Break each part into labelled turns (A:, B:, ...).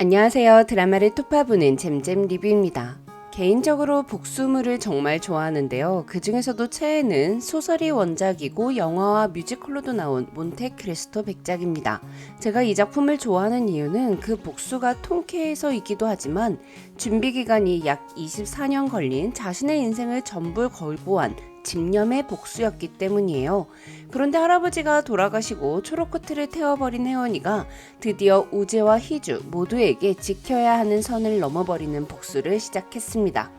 A: 안녕하세요. 드라마를 토파보는 잼잼 리뷰입니다. 개인적으로 복수물을 정말 좋아하는데요. 그 중에서도 최애는 소설이 원작이고 영화와 뮤지컬로도 나온 몬테크리스토 백작입니다. 제가 이 작품을 좋아하는 이유는 그 복수가 통쾌해서이기도 하지만 준비 기간이 약 24년 걸린 자신의 인생을 전부 걸고 한 집념의 복수였기 때문이에요. 그런데 할아버지가 돌아가시고 초록코트를 태워버린 혜원이가 드디어 우재와 희주 모두에게 지켜야 하는 선을 넘어버리는 복수를 시작했습니다.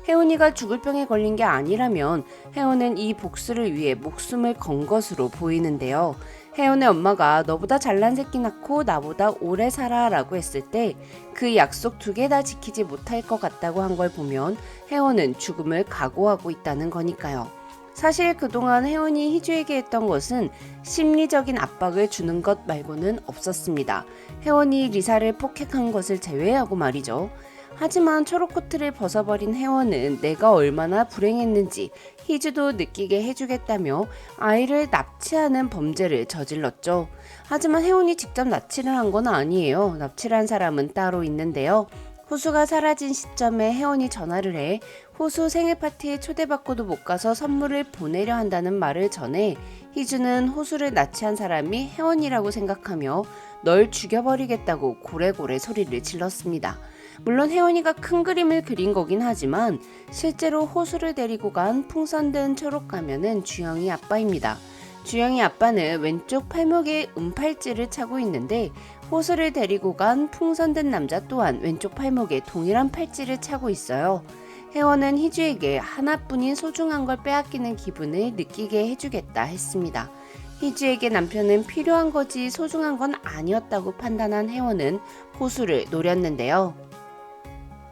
A: 혜원이가 죽을 병에 걸린 게 아니라면 혜원은 이 복수를 위해 목숨을 건 것으로 보이는데요. 혜원의 엄마가 너보다 잘난 새끼 낳고 나보다 오래 살아 라고 했을 때 그 약속 2개 다 지키지 못할 것 같다고 한 걸 보면 혜원은 죽음을 각오하고 있다는 거니까요. 사실 그동안 혜원이 희주에게 했던 것은 심리적인 압박을 주는 것 말고는 없었습니다. 혜원이 리사를 폭행한 것을 제외하고 말이죠. 하지만 초록코트를 벗어버린 혜원은 내가 얼마나 불행했는지 희주도 느끼게 해주겠다며 아이를 납치하는 범죄를 저질렀죠. 하지만 혜원이 직접 납치를 한 건 아니에요. 납치를 한 사람은 따로 있는데요. 호수가 사라진 시점에 혜원이 전화를 해 호수 생일 파티에 초대받고도 못 가서 선물을 보내려 한다는 말을 전해 희주는 호수를 납치한 사람이 혜원이라고 생각하며 널 죽여버리겠다고 고래고래 소리를 질렀습니다. 물론 혜원이가 큰 그림을 그린 거긴 하지만 실제로 호수를 데리고 간 풍선든 초록 가면은 주영이 아빠입니다. 주영이 아빠는 왼쪽 팔목에 은팔찌를 차고 있는데 호수를 데리고 간 풍선든 남자 또한 왼쪽 팔목에 동일한 팔찌를 차고 있어요. 혜원은 희주에게 하나뿐인 소중한 걸 빼앗기는 기분을 느끼게 해주겠다 했습니다. 희주에게 남편은 필요한 거지 소중한 건 아니었다고 판단한 혜원은 호수를 노렸는데요.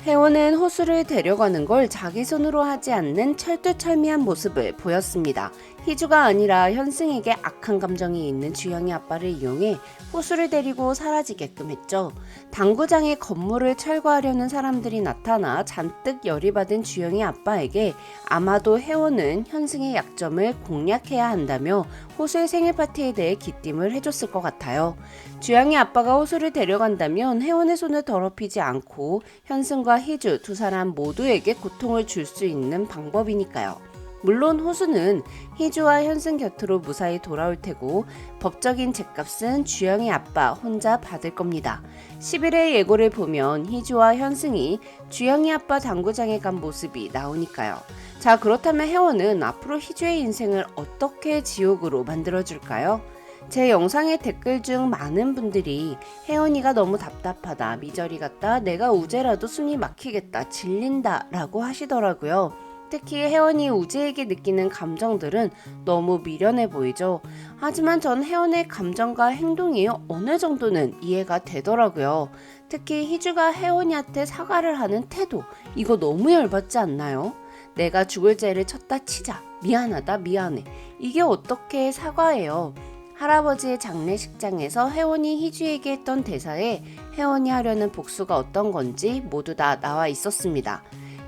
A: 혜원은 호수를 데려가는 걸 자기 손으로 하지 않는 철두철미한 모습을 보였습니다. 희주가 아니라 현승에게 악한 감정이 있는 주영이 아빠를 이용해 호수를 데리고 사라지게끔 했죠. 당구장에 건물을 철거하려는 사람들이 나타나 잔뜩 열이 받은 주영이 아빠에게 아마도 혜원은 현승의 약점을 공략해야 한다며 호수의 생일 파티에 대해 기띔을 해줬을 것 같아요. 주영이 아빠가 호수를 데려간다면 혜원의 손을 더럽히지 않고 현승과 희주 두 사람 모두에게 고통을 줄 수 있는 방법이니까요. 물론 호수는 희주와 현승 곁으로 무사히 돌아올 테고 법적인 죗값은 주영이 아빠 혼자 받을 겁니다. 10일의 예고를 보면 희주와 현승이 주영이 아빠 당구장에 간 모습이 나오니까요. 자, 그렇다면 혜원은 앞으로 희주의 인생을 어떻게 지옥으로 만들어줄까요? 제 영상의 댓글 중 많은 분들이 혜원이가 너무 답답하다, 미저리 같다, 내가 우재라도 숨이 막히겠다, 질린다 라고 하시더라고요. 특히 혜원이 우재에게 느끼는 감정들은 너무 미련해 보이죠. 하지만 전 혜원의 감정과 행동이 어느 정도는 이해가 되더라고요. 특히 희주가 혜원이한테 사과를 하는 태도, 이거 너무 열받지 않나요? 내가 죽을 죄를 쳤다 치자, 미안하다, 미안해. 이게 어떻게 사과예요? 할아버지의 장례식장에서 혜원이 희주에게 했던 대사에 혜원이 하려는 복수가 어떤 건지 모두 다 나와 있었습니다.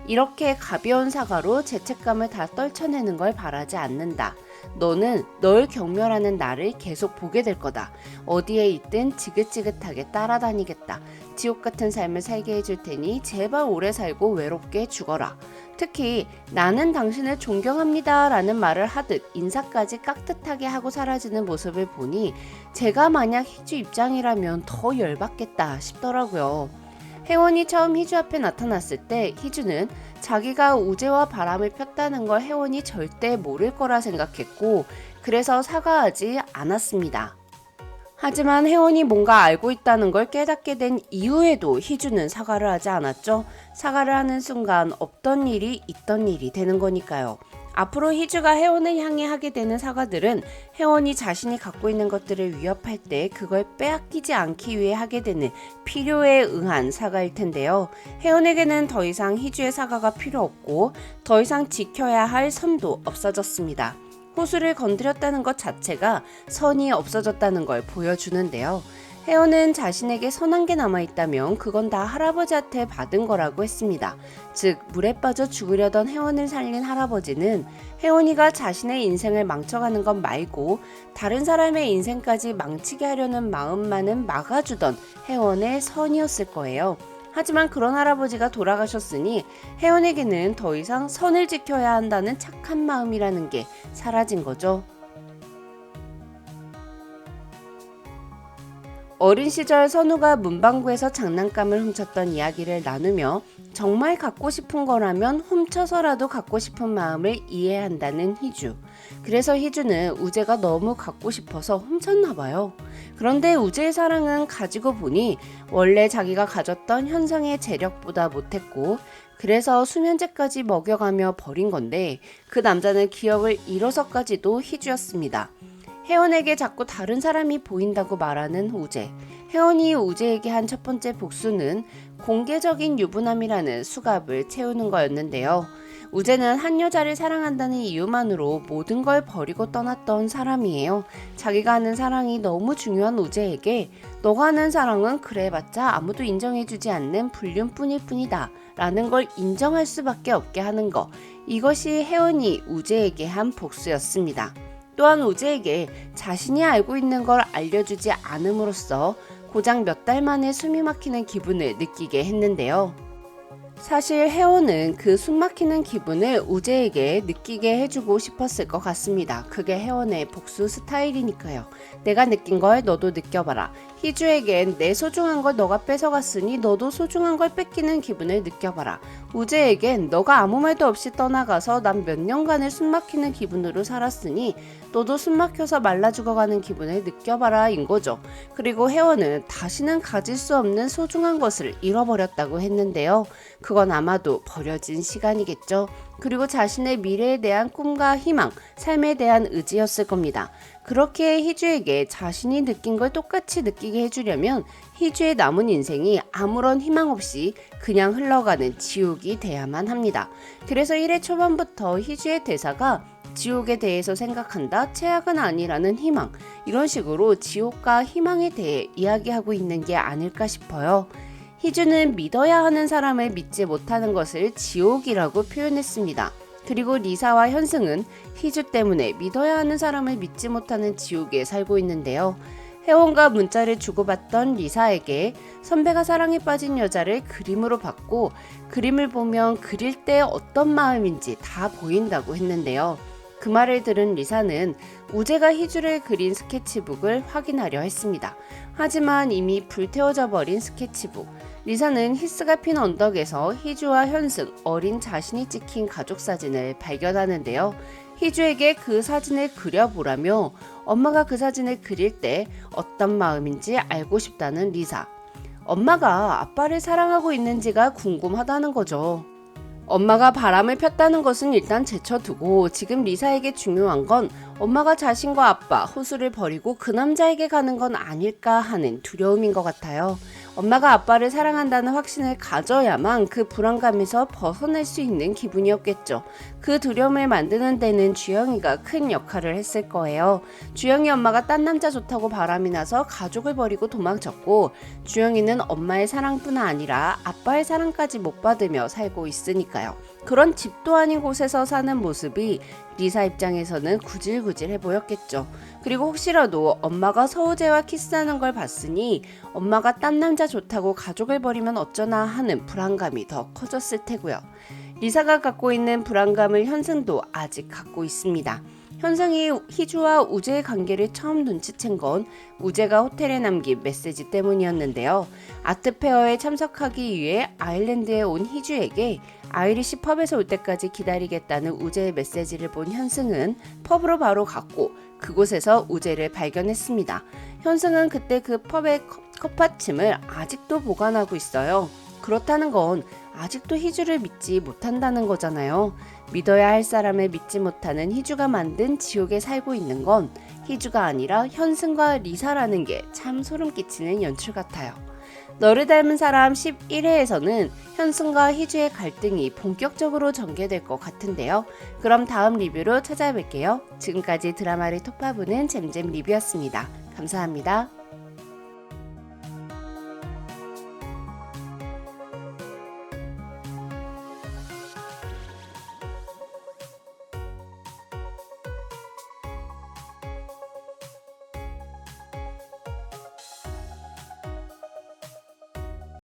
A: 이렇게 가벼운 사과로 죄책감을 다 떨쳐내는 걸 바라지 않는다. 너는 널 경멸하는 나를 계속 보게 될 거다. 어디에 있든 지긋지긋하게 따라다니겠다. 지옥 같은 삶을 살게 해줄 테니 제발 오래 살고 외롭게 죽어라. 특히 나는 당신을 존경합니다 라는 말을 하듯 인사까지 깍듯하게 하고 사라지는 모습을 보니 제가 만약 희주 입장이라면 더 열받겠다 싶더라고요. 혜원이 처음 희주 앞에 나타났을 때 희주는 자기가 우재와 바람을 폈다는 걸 혜원이 절대 모를 거라 생각했고 그래서 사과하지 않았습니다. 하지만 혜원이 뭔가 알고 있다는 걸 깨닫게 된 이후에도 희주는 사과를 하지 않았죠. 사과를 하는 순간 없던 일이 있던 일이 되는 거니까요. 앞으로 희주가 혜원을 향해 하게 되는 사과들은 혜원이 자신이 갖고 있는 것들을 위협할 때 그걸 빼앗기지 않기 위해 하게 되는 필요에 의한 사과일 텐데요. 혜원에게는 더 이상 희주의 사과가 필요 없고 더 이상 지켜야 할 선도 없어졌습니다. 호수를 건드렸다는 것 자체가 선이 없어졌다는 걸 보여주는데요. 혜원은 자신에게 선한 게 남아있다면 그건 다 할아버지한테 받은 거라고 했습니다. 즉 물에 빠져 죽으려던 혜원을 살린 할아버지는 혜원이가 자신의 인생을 망쳐가는 것 말고 다른 사람의 인생까지 망치게 하려는 마음만은 막아주던 혜원의 선이었을 거예요. 하지만 그런 할아버지가 돌아가셨으니 혜원에게는 더 이상 선을 지켜야 한다는 착한 마음이라는 게 사라진 거죠. 어린 시절 선우가 문방구에서 장난감을 훔쳤던 이야기를 나누며 정말 갖고 싶은 거라면 훔쳐서라도 갖고 싶은 마음을 이해한다는 희주. 그래서 희주는 우재가 너무 갖고 싶어서 훔쳤나 봐요. 그런데 우재의 사랑은 가지고 보니 원래 자기가 가졌던 현상의 재력보다 못했고 그래서 수면제까지 먹여가며 버린 건데 그 남자는 기억을 잃어서까지도 희주였습니다. 혜원에게 자꾸 다른 사람이 보인다고 말하는 우재. 혜원이 우재에게 한 첫 번째 복수는 공개적인 유부남이라는 수갑을 채우는 거였는데요. 우재는 한 여자를 사랑한다는 이유만으로 모든 걸 버리고 떠났던 사람이에요. 자기가 하는 사랑이 너무 중요한 우재에게 너가 하는 사랑은 그래봤자 아무도 인정해주지 않는 불륜뿐일 뿐이다 라는 걸 인정할 수밖에 없게 하는 거. 이것이 혜원이 우재에게 한 복수였습니다. 또한 우재에게 자신이 알고 있는 걸 알려주지 않음으로써 고작 몇 달 만에 숨이 막히는 기분을 느끼게 했는데요. 사실 혜원은 그 숨막히는 기분을 우재에게 느끼게 해주고 싶었을 것 같습니다. 그게 혜원의 복수 스타일이니까요. 내가 느낀 걸 너도 느껴봐라. 희주에겐 내 소중한 걸 너가 뺏어갔으니 너도 소중한 걸 뺏기는 기분을 느껴봐라. 우재에겐 너가 아무 말도 없이 떠나가서 난 몇 년간을 숨막히는 기분으로 살았으니 너도 숨막혀서 말라 죽어가는 기분을 느껴봐라 인 거죠. 그리고 혜원은 다시는 가질 수 없는 소중한 것을 잃어버렸다고 했는데요. 그건 아마도 버려진 시간이겠죠. 그리고 자신의 미래에 대한 꿈과 희망, 삶에 대한 의지였을 겁니다. 그렇게 희주에게 자신이 느낀 걸 똑같이 느끼게 해주려면 희주의 남은 인생이 아무런 희망 없이 그냥 흘러가는 지옥이 돼야만 합니다. 그래서 1회 초반부터 희주의 대사가 지옥에 대해서 생각한다, 최악은 아니라는 희망, 이런 식으로 지옥과 희망에 대해 이야기하고 있는 게 아닐까 싶어요. 희주는 믿어야 하는 사람을 믿지 못하는 것을 지옥이라고 표현했습니다. 그리고 리사와 현승은 희주 때문에 믿어야 하는 사람을 믿지 못하는 지옥에 살고 있는데요. 혜원과 문자를 주고받던 리사에게 선배가 사랑에 빠진 여자를 그림으로 봤고 그림을 보면 그릴 때 어떤 마음인지 다 보인다고 했는데요. 그 말을 들은 리사는 우재가 희주를 그린 스케치북을 확인하려 했습니다. 하지만 이미 불태워져 버린 스케치북. 리사는 히스가 핀 언덕에서 희주와 현승, 어린 자신이 찍힌 가족 사진을 발견하는데요. 희주에게 그 사진을 그려보라며 엄마가 그 사진을 그릴 때 어떤 마음인지 알고 싶다는 리사. 엄마가 아빠를 사랑하고 있는지가 궁금하다는 거죠. 엄마가 바람을 폈다는 것은 일단 제쳐두고 지금 리사에게 중요한 건 엄마가 자신과 아빠, 호수를 버리고 그 남자에게 가는 건 아닐까 하는 두려움인 것 같아요. 엄마가 아빠를 사랑한다는 확신을 가져야만 그 불안감에서 벗어날 수 있는 기분이었겠죠. 그 두려움을 만드는 데는 주영이가 큰 역할을 했을 거예요. 주영이 엄마가 딴 남자 좋다고 바람이 나서 가족을 버리고 도망쳤고 주영이는 엄마의 사랑뿐 아니라 아빠의 사랑까지 못 받으며 살고 있으니까요. 그런 집도 아닌 곳에서 사는 모습이 리사 입장에서는 구질구질해 보였겠죠. 그리고 혹시라도 엄마가 서우재와 키스하는 걸 봤으니 엄마가 딴 남자 좋다고 가족을 버리면 어쩌나 하는 불안감이 더 커졌을 테고요. 리사가 갖고 있는 불안감을 현승도 아직 갖고 있습니다. 현승이 희주와 우재의 관계를 처음 눈치챈 건 우재가 호텔에 남긴 메시지 때문이었는데요. 아트페어에 참석하기 위해 아일랜드에 온 희주에게 아이리시 펍에서 올 때까지 기다리겠다는 우재의 메시지를 본 현승은 펍으로 바로 갔고 그곳에서 우재를 발견했습니다. 현승은 그때 그 펍의 컵받침을 아직도 보관하고 있어요. 그렇다는 건 아직도 희주를 믿지 못한다는 거잖아요. 믿어야 할 사람을 믿지 못하는 희주가 만든 지옥에 살고 있는 건 희주가 아니라 현승과 리사라는 게 참 소름 끼치는 연출 같아요. 너를 닮은 사람 11회에서는 현승과 희주의 갈등이 본격적으로 전개될 것 같은데요. 그럼 다음 리뷰로 찾아뵐게요. 지금까지 드라마를 톱파보는 잼잼 리뷰였습니다. 감사합니다.